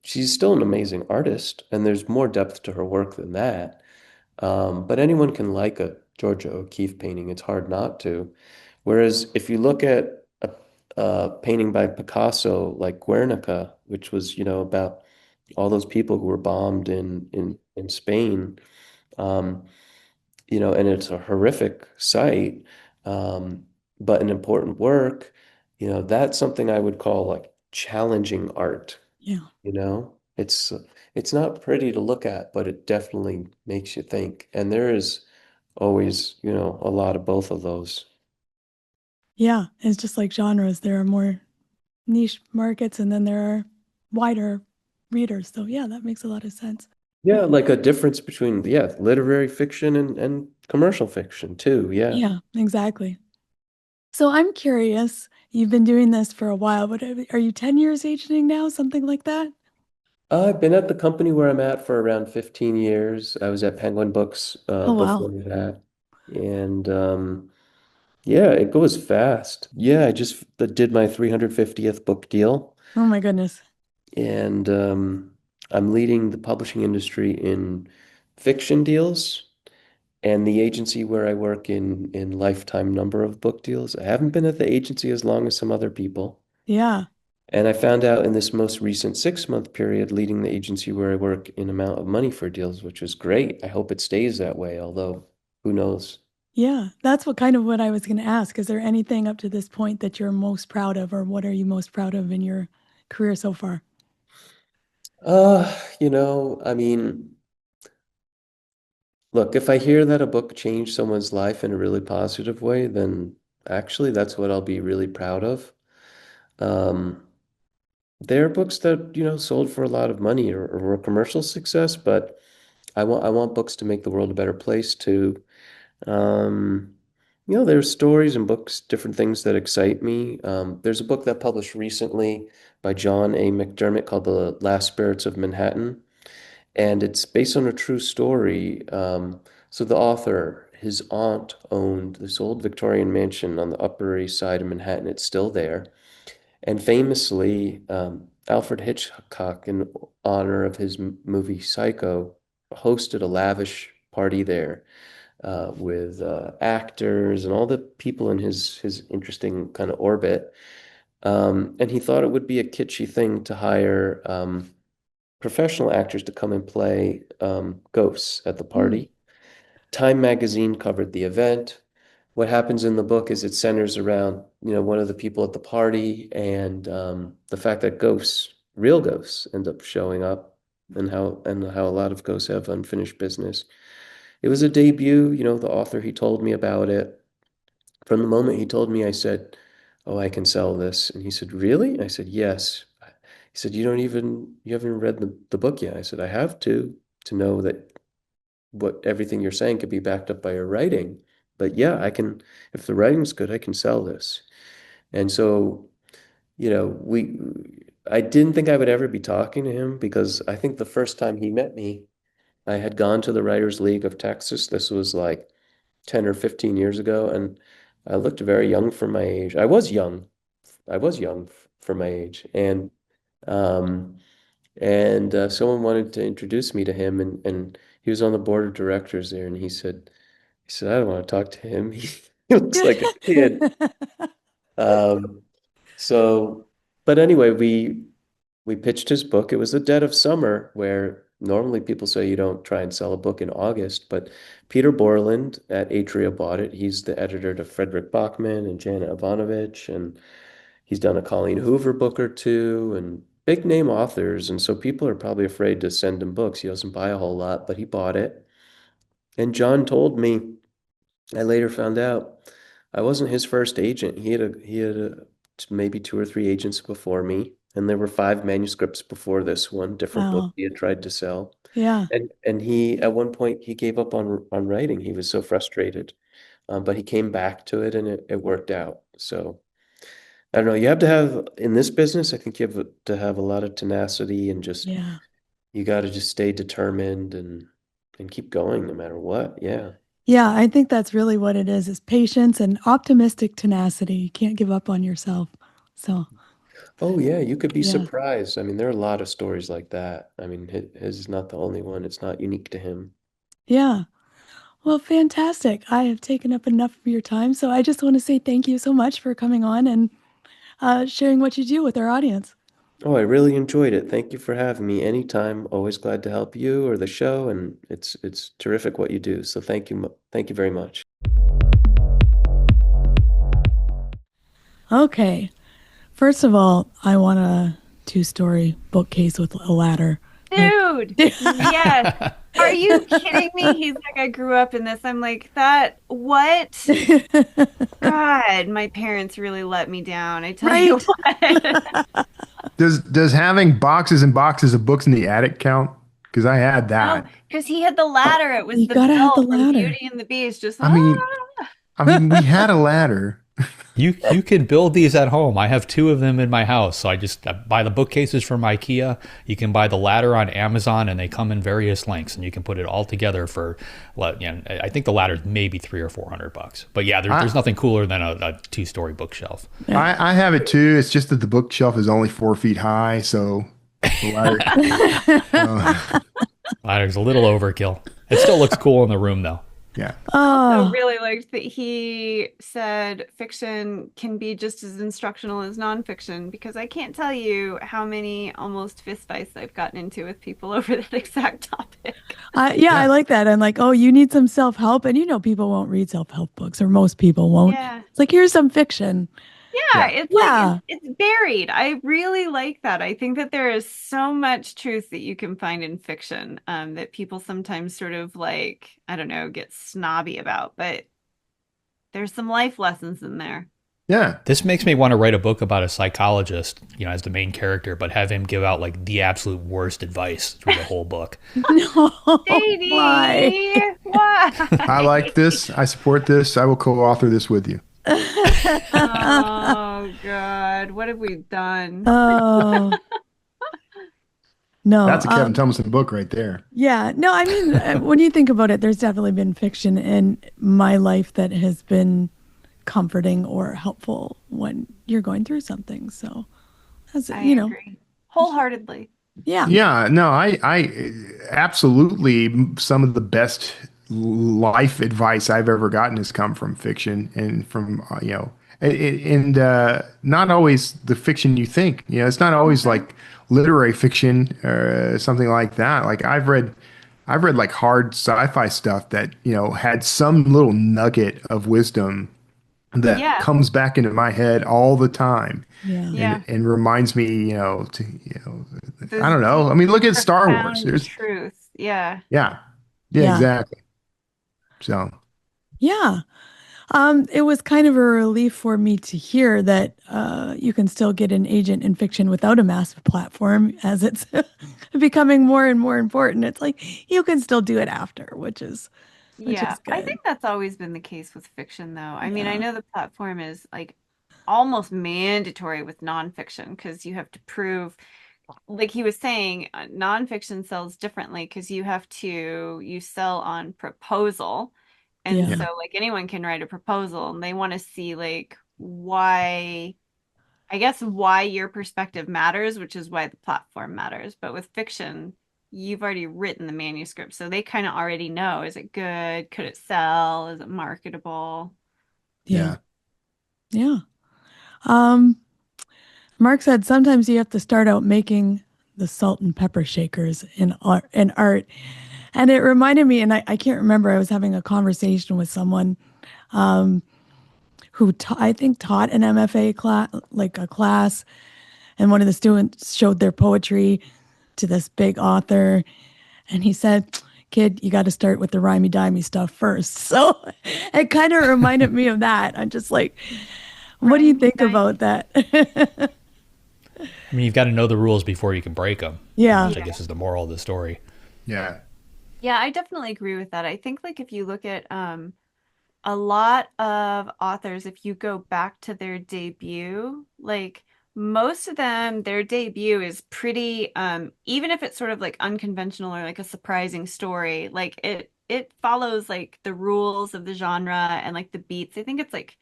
She's still an amazing artist, and there's more depth to her work than that. But anyone can like a Georgia O'Keeffe painting. It's hard not to. Whereas if you look at a painting by Picasso, like Guernica, which was, about all those people who were bombed in Spain, um, and it's a horrific sight, but an important work, that's something I would call like challenging art, Yeah. you know? It's not pretty to look at, but it definitely makes you think. And there is always, a lot of both of those. Yeah. It's just like genres. There are more niche markets and then there are wider readers. So yeah, that makes a lot of sense. Yeah, like a difference between, yeah, literary fiction and commercial fiction too. Yeah. Yeah, exactly. So I'm curious, you've been doing this for a while, but are you 10 years agenting now? Something like that? I've been at the company where I'm at for around 15 years. I was at Penguin Books Oh, before wow. that. And yeah, it goes fast. Yeah, I just did my 350th book deal. Oh my goodness. And I'm leading the publishing industry in fiction deals and the agency where I work in lifetime number of book deals. I haven't been at the agency as long as some other people. Yeah. And I found out in this most recent 6 month period, leading the agency where I work in amount of money for deals, which was great. I hope it stays that way, although who knows? Yeah. That's what I was going to ask. Is there anything up to this point that you're most proud of, or what are you most proud of in your career so far? I mean, look, if I hear that a book changed someone's life in a really positive way, then actually that's what I'll be really proud of. Um, They're books that, sold for a lot of money or were a commercial success, but I want books to make the world a better place too. Um, there's stories and books, different things that excite me. There's a book that published recently by John A. McDermott called The Last Spirits of Manhattan, and it's based on a true story. So the author, his aunt owned this old Victorian mansion on the Upper East Side of Manhattan. It's still there. And famously, Alfred Hitchcock, in honor of his movie Psycho, hosted a lavish party there with actors and all the people in his interesting kind of orbit. And he thought it would be a kitschy thing to hire professional actors to come and play ghosts at the Mm. party. Time magazine covered the event. What happens in the book is it centers around, one of the people at the party and the fact that real ghosts, end up showing up, and how a lot of ghosts have unfinished business. It was a debut, the author, he told me about it. From the moment he told me, I said, "Oh, I can sell this." And he said, "Really?" I said, "Yes." He said, you haven't read the book yet." I said, "I have to know that what everything you're saying could be backed up by your writing. But yeah, if the writing's good, I can sell this." And so, I didn't think I would ever be talking to him because I think the first time he met me, I had gone to the Writers League of Texas. This was like 10 or 15 years ago, and I looked very young for my age. I was young. I was young for my age. Um, and someone wanted to introduce me to him, and he was on the board of directors there, and he said, "I don't want to talk to him. He looks like a kid." Um, so, but anyway, we pitched his book. It was the dead of summer, where normally people say you don't try and sell a book in August, but Peter Borland at Atria bought it. He's the editor to Frederick Bachman and Jana Ivanovich, and he's done a Colleen Hoover book or two and big name authors. And so people are probably afraid to send him books. He doesn't buy a whole lot, but he bought it. And John told me, I later found out I wasn't his first agent. He had maybe two or three agents before me, and there were five manuscripts before this one, different books Wow. he had tried to sell. Yeah. And he at one point he gave up on writing. He was so frustrated. But he came back to it and it worked out. So I don't know. You have to have in this business, I think you have to have a lot of tenacity and just Yeah. you got to just stay determined and keep going no matter what. Yeah. Yeah. I think that's really what it is patience and optimistic tenacity. You can't give up on yourself. So, Oh yeah, you could be yeah. surprised. I mean, there are a lot of stories like that. I mean, his is not the only one. It's not unique to him. Yeah. Well, fantastic. I have taken up enough of your time. So I just want to say thank you so much for coming on and sharing what you do with our audience. Oh, I really enjoyed it. Thank you for having me anytime. Always glad to help you or the show, and it's terrific what you do. So thank you very much. Okay. First of all, I want a two-story bookcase with a ladder. Like, Dude, yes. Are you kidding me? He's like, I grew up in this. I'm like, what? God, my parents really let me down. I tell you what. Does having boxes and boxes of books in the attic count? Because I had No, that. because he had the ladder. It was You the gotta have the bell from ladder. Beauty and the Beast. Just I mean, we had a ladder. You can build these at home. I have two of them in my house. So I buy the bookcases from IKEA. You can buy the ladder on Amazon, and they come in various lengths, and you can put it all together for, I think the ladder is maybe $300 or $400. But yeah, there's nothing cooler than a two-story bookshelf. I have it too. It's just that the bookshelf is only 4 feet high, so the ladder. Ladder's a little overkill. It still looks cool in the room, though. Yeah. I Oh, really liked that he said fiction can be just as instructional as nonfiction because I can't tell you how many almost fistfights I've gotten into with people over that exact topic. I like that. I'm like, oh, you need some self-help. And people won't read self-help books, or most people won't. Yeah. It's like, here's some fiction. Yeah, Yeah. it's Yeah. like it's buried. I really like that. I think that there is so much truth that you can find in fiction, that people sometimes sort of I don't know, get snobby about, but there's some life lessons in there. Yeah. This makes me want to write a book about a psychologist, as the main character, but have him give out like the absolute worst advice through the whole book. No, why? JD, why? I like this. I support this. I will co-author this with you. Oh God, what have we done? Oh, no. That's a Kevin Tumlinson book right there. Yeah, no, I mean, when you think about it, there's definitely been fiction in my life that has been comforting or helpful when you're going through something. So, as I you know, agree wholeheartedly. yeah, Yeah, no, I absolutely, some of the best life advice I've ever gotten has come from fiction and from, not always the fiction you think. It's not always like literary fiction or something like that. Like I've read like hard sci-fi stuff that, had some little nugget of wisdom that Yeah. comes back into my head all the time. yeah, Yeah. And reminds me, Those I don't know. I mean, look at Star Wars. profound There's, truth. Yeah. yeah, Yeah. exactly. So, yeah. It was kind of a relief for me to hear that you can still get an agent in fiction without a massive platform, as it's becoming more and more important. It's like you can still do it after, which is Yeah. I good. think that's always been the case with fiction, though. I mean, I Yeah. know the platform is like almost mandatory with nonfiction because you have to prove, like he was saying, nonfiction sells differently because you sell on proposal. And Yeah. so like anyone can write a proposal and they want to see like why, I guess why your perspective matters, which is why the platform matters. But with fiction, you've already written the manuscript, so they kind of already know, is it good? Could it sell? Is it marketable? Yeah. Yeah. Um, Mark said sometimes you have to start out making the salt and pepper shakers in art. And it reminded me, and I can't remember, I was having a conversation with someone who I think taught an MFA class, like a class, and one of the students showed their poetry to this big author. And he said, kid, you got to start with the rhymey-dimey stuff first. So it kind of reminded me of that. I'm just like, what do you think about that? I mean, you've got to know the rules before you can break them. Yeah. Which I guess is the moral of the story. yeah, Yeah, I definitely agree with that. I think like if you look at a lot of authors, if you go back to their debut, like most of them, their debut is pretty, even if it's sort of like unconventional or like a surprising story, like it follows like the rules of the genre and like the beats. I think it's like,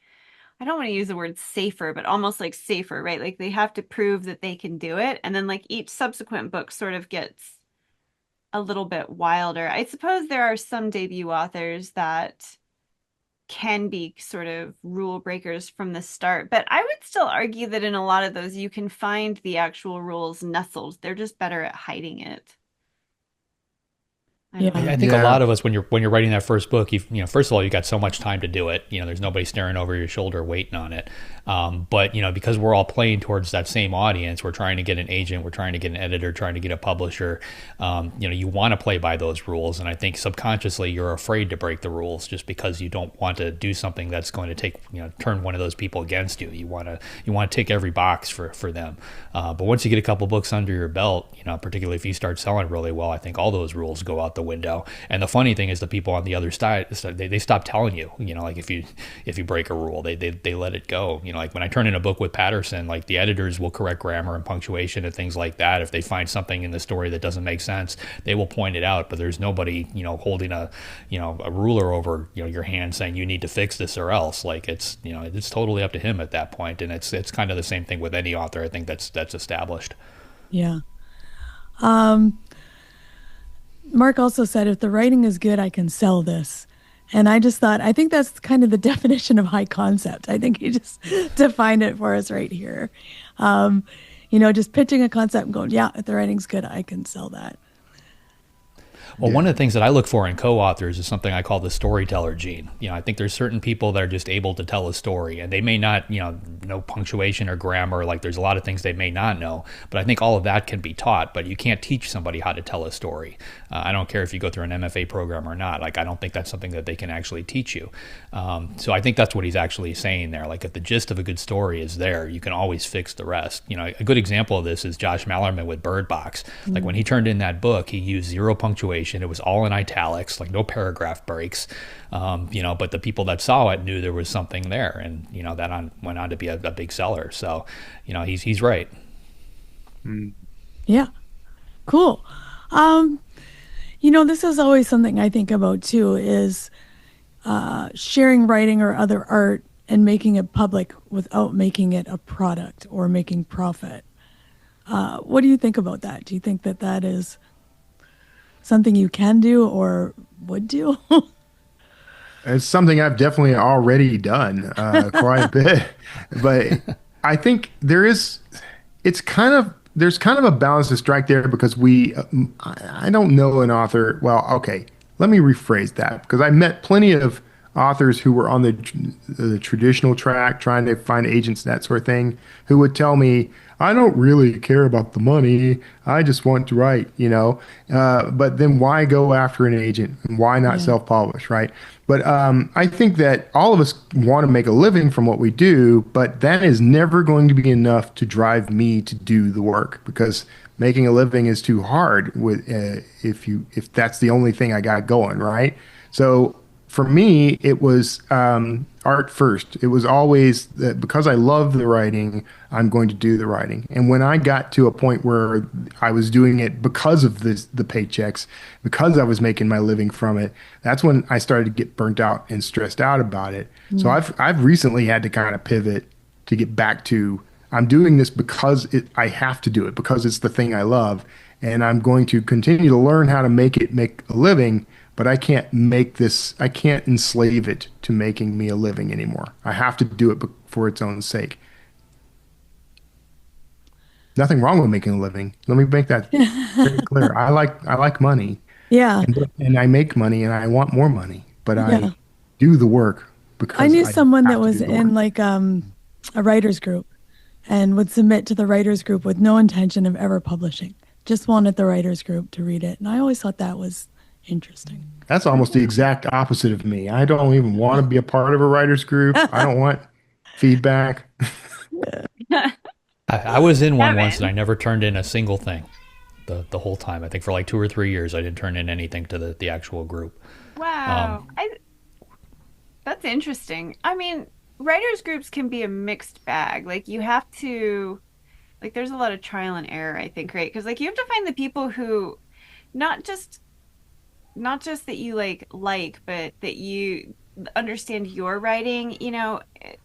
I don't want to use the word safer, but almost like safer, right? Like they have to prove that they can do it. And then like each subsequent book sort of gets a little bit wilder. I suppose there are some debut authors that can be sort of rule breakers from the start, but I would still argue that in a lot of those you can find the actual rules nestled. They're just better at hiding it. I don't Yeah. know. I think Yeah. a lot of us, when you're writing that first book, first of all, you got so much time to do it. There's nobody staring over your shoulder waiting on it. But because we're all playing towards that same audience, we're trying to get an agent, we're trying to get an editor, trying to get a publisher. You want to play by those rules, and I think subconsciously you're afraid to break the rules just because you don't want to do something that's going to take turn one of those people against you. You want to tick every box for them. But once you get a couple books under your belt, particularly if you start selling really well, I think all those rules go out the window. And the funny thing is, the people on the other side, they stop telling you. Like if you break a rule, they let it go. Like when I turn in a book with Patterson, like the editors will correct grammar and punctuation and things like that. If they find something in the story that doesn't make sense, they will point it out. But there's nobody holding a ruler over your hand saying you need to fix this or else. Like it's totally up to him at that point. And it's kind of the same thing with any author. I think that's established. Yeah. Mark also said, if the writing is good, I can sell this. And I just thought, I think that's kind of the definition of high concept. I think he just defined it for us right here. Just pitching a concept and going, yeah, if the writing's good, I can sell that. Well, one of the things that I look for in co-authors is something I call the storyteller gene. I think there's certain people that are just able to tell a story, and they may not, know punctuation or grammar. Like, there's a lot of things they may not know, but I think all of that can be taught. But you can't teach somebody how to tell a story. I don't care if you go through an MFA program or not. Like, I don't think that's something that they can actually teach you. So I think that's what he's actually saying there. Like, if the gist of a good story is there, you can always fix the rest. A good example of this is Josh Mallerman with Bird Box. Like, when he turned in that book, he used zero punctuation. It was all in italics, like no paragraph breaks. But the people that saw it knew there was something there, and that went on to be a big seller. So, he's right. Yeah, cool. This is always something I think about too, is sharing writing or other art and making it public without making it a product or making profit. What do you think about that? Do you think that that is something you can do or would do? It's something I've definitely already done quite a bit, but I think there's kind of a balance to strike there, because I don't know an author. Well, okay, let me rephrase that, because I met plenty of authors who were on the traditional track, trying to find agents, that sort of thing, who would tell me, I don't really care about the money. I just want to write, but then why go after an agent, and why not self-publish, right? But I think that all of us want to make a living from what we do, but that is never going to be enough to drive me to do the work, because making a living is too hard if that's the only thing I got going, right? So for me, it was art first. It was always that because I love the writing, I'm going to do the writing. And when I got to a point where I was doing it because of the paychecks, because I was making my living from it, that's when I started to get burnt out and stressed out about it. So I've recently had to kind of pivot to get back to, I'm doing this because I have to do it, because it's the thing I love, and I'm going to continue to learn how to make a living. But I can't enslave it to making me a living anymore. I have to do it for its own sake. Nothing wrong with making a living. Let me make that very clear. I like money. Yeah. And I make money, and I want more money. But I do the work because I knew someone that have to was do the in work. like a writer's group and would submit to the writer's group with no intention of ever publishing. Just wanted the writer's group to read it. And I always thought that was interesting. That's almost the exact opposite of me. I don't even want to be a part of a writer's group. I don't want feedback. I was in one Kevin. once, and I never turned in a single thing the whole time. I think for like 2 or 3 years, I didn't turn in anything to the actual group. Wow. That's interesting. I mean, writers groups can be a mixed bag. Like, you have to, like, there's a lot of trial and error, I think, right? Because, like, you have to find the people who not just that you like, but that you understand your writing,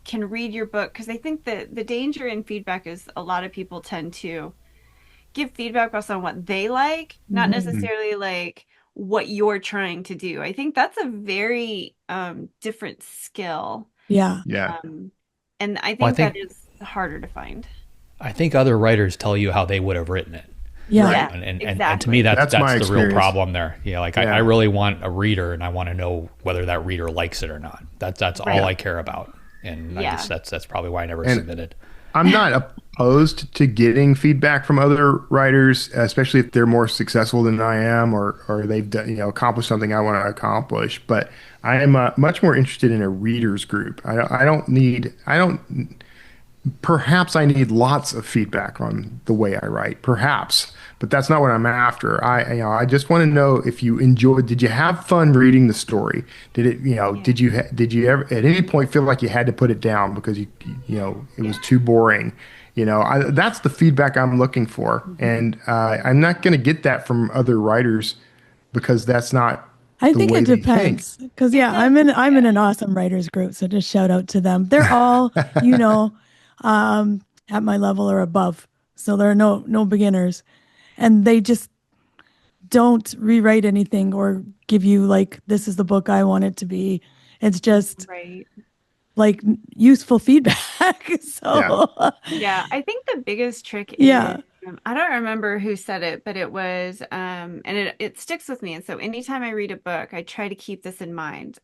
can read your book. Because I think that the danger in feedback is a lot of people tend to give feedback based on what they like, not necessarily like what you're trying to do. I think that's a very different skill. Yeah. Yeah. And I think, Well, I think that is harder to find. I think other writers tell you how they would have written it. Yeah. Yeah. And exactly. to me, that's my the real experience. problem there. I really want a reader, and I want to know whether that reader likes it or not. That's Right. all I care about. And Yeah. that's probably why I never And- submitted. I'm not opposed to getting feedback from other writers, especially if they're more successful than I am, or they've done, accomplished something I want to accomplish. But I am much more interested in a readers group. Perhaps I need lots of feedback on the way I write, perhaps, but that's not what I'm after. I just want to know if you did you have fun reading the story? Did it, did you ever at any point feel like you had to put it down because it was too boring? That's the feedback I'm looking for. And I'm not going to get that from other writers, because that's not I the think way it they depends, because I'm in an awesome writers group, so just shout out to them. They're all at my level or above, so there are no beginners, and they just don't rewrite anything or give you like, this is the book I want it to be. It's just Right. like useful feedback. So Yeah. I think the biggest trick Yeah. is I don't remember who said it, but it was, and it sticks with me. And so anytime I read a book, I try to keep this in mind.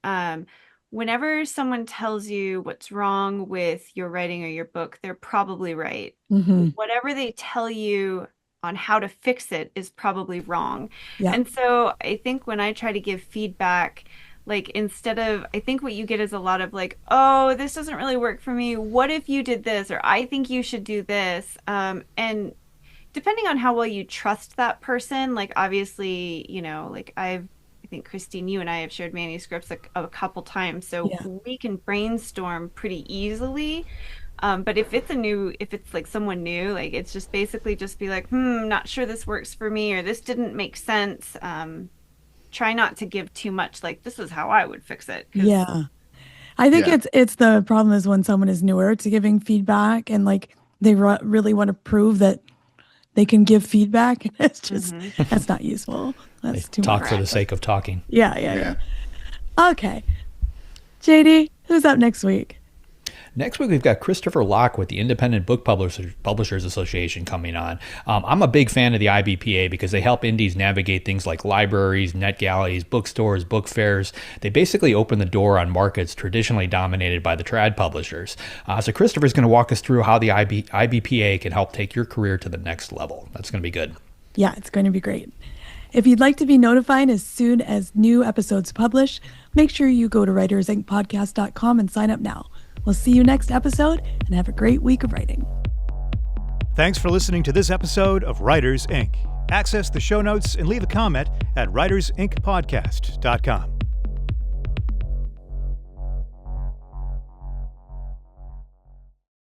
Whenever someone tells you what's wrong with your writing or your book, they're probably right. Mm-hmm. Whatever they tell you on how to fix it is probably wrong. Yeah. And so I think when I try to give feedback, like instead of, I think what you get is a lot of like, oh, this doesn't really work for me. What if you did this? Or I think you should do this. And depending on how well you trust that person, like obviously, like I think Christine, you and I have shared manuscripts a couple times, so we can brainstorm pretty easily. But if it's like someone new, like it's just basically just be like, not sure this works for me, or this didn't make sense. Try not to give too much, like this is how I would fix it. Yeah. I think it's the problem is when someone is newer to giving feedback and like they really want to prove that they can give feedback. It's just, that's not useful. That's too talk much. for the sake of talking. Yeah. Okay. JD, who's up next week? Next week, we've got Christopher Locke with the Independent Book Publishers Association coming on. I'm a big fan of the IBPA because they help indies navigate things like libraries, NetGalleries, bookstores, book fairs. They basically open the door on markets traditionally dominated by the trad publishers. So Christopher's going to walk us through how the IBPA can help take your career to the next level. That's going to be good. Yeah, it's going to be great. If you'd like to be notified as soon as new episodes publish, make sure you go to writersincpodcast.com and sign up now. We'll see you next episode, and have a great week of writing. Thanks for listening to this episode of Writers Inc. Access the show notes and leave a comment at writersincpodcast.com.